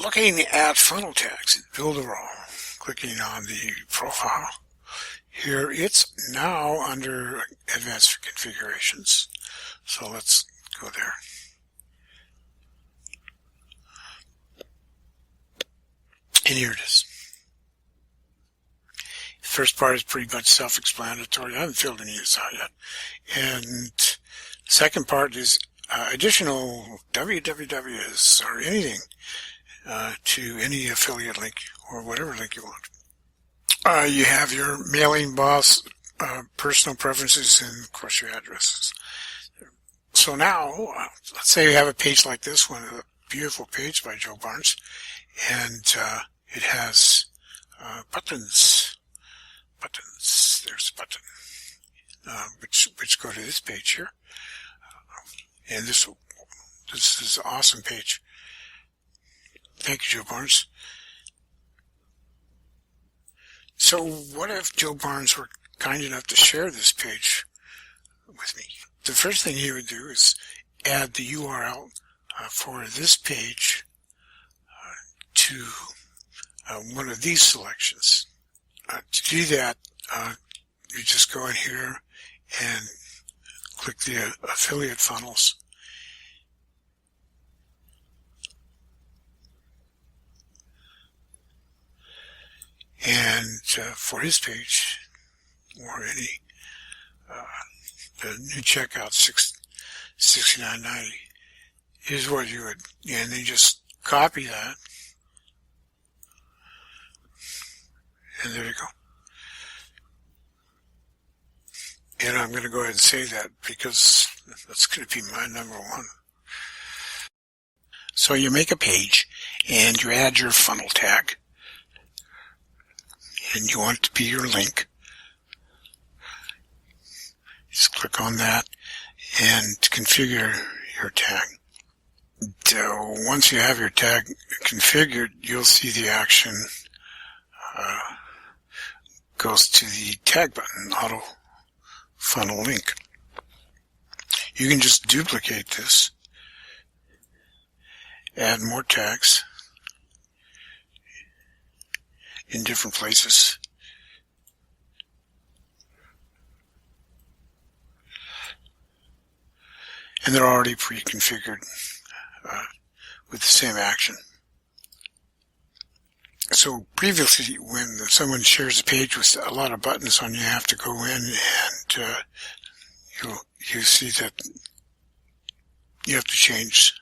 looking at funnel tags in BuilderAll, clicking on the profile. Here it's now under advanced configurations. So let's go there. And here it is. The first part is pretty much self-explanatory. I haven't filled any of this out yet. And the second part is additional wwws or anything to any affiliate link or whatever link you want. You have your mailing boss, personal preferences, and of course your addresses. So now, let's say you have a page like this one, a beautiful page by Joe Barnes, and it has buttons. There's a button, which go to this page here, and this is an awesome page. Thank you, Joe Barnes. So what if Joe Barnes were kind enough to share this page with me? The first thing he would do is add the URL for this page to one of these selections. To do that, you just go in here and click the affiliate funnels. And for his page, or any, the new checkout, $69.90, here's what you would, and then just copy that. And there you go. And I'm going to go ahead and say that because that's going to be my number one. So you make a page and you add your funnel tag. And you want it to be your link. Just click on that and configure your tag. Once you have your tag configured, you'll see the action goes to the tag button, auto funnel link. You can just duplicate this, add more tags in different places. And they're already pre-configured with the same action. So previously, when someone shares a page with a lot of buttons on, you have to go in and you see that you have to change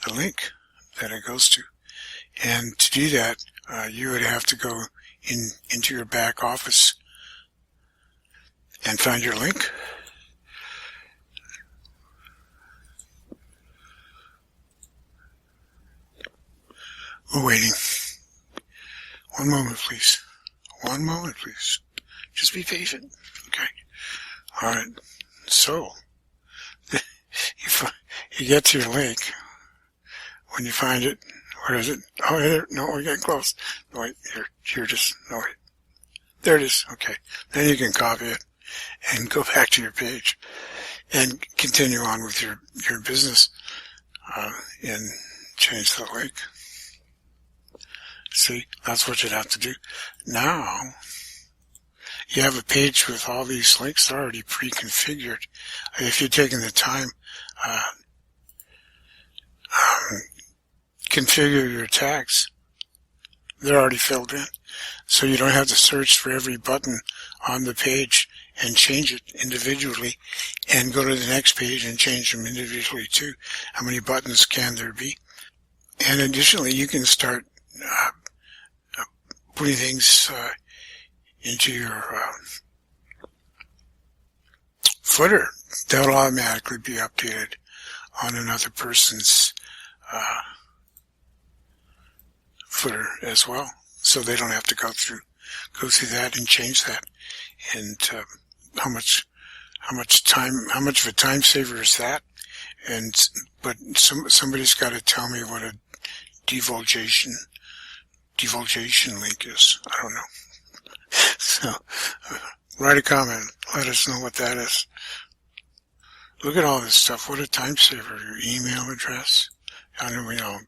the link that it goes to. And to do that, you would have to go into your back office and find your link. We're waiting. One moment, please. One moment, please. Just be patient. Okay. All right. So, you get to your link. When you find it, where is it? Oh, here. No, we're getting close. No, wait, here, just, no, wait. There it is. Okay. Then you can copy it and go back to your page and continue on with your business, and change the link. See, that's what you'd have to do. Now, you have a page with all these links already pre-configured. If you're taking the time, configure your tags. They're already filled in. So you don't have to search for every button on the page and change it individually and go to the next page and change them individually too. How many buttons can there be? And additionally, you can start putting things into your footer. That'll automatically be updated on another person's footer as well, so they don't have to go through that and change that. And how much of a time saver is that? And but somebody's got to tell me what a divulgation link is. I don't know. So write a comment. Let us know what that is. Look at all this stuff. What a time saver. Your email address. I know,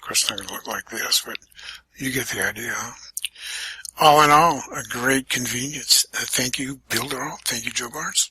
course, it's not going to look like this, but you get the idea. All in all, a great convenience. Thank you, BuilderAll. Thank you, Joe Barnes.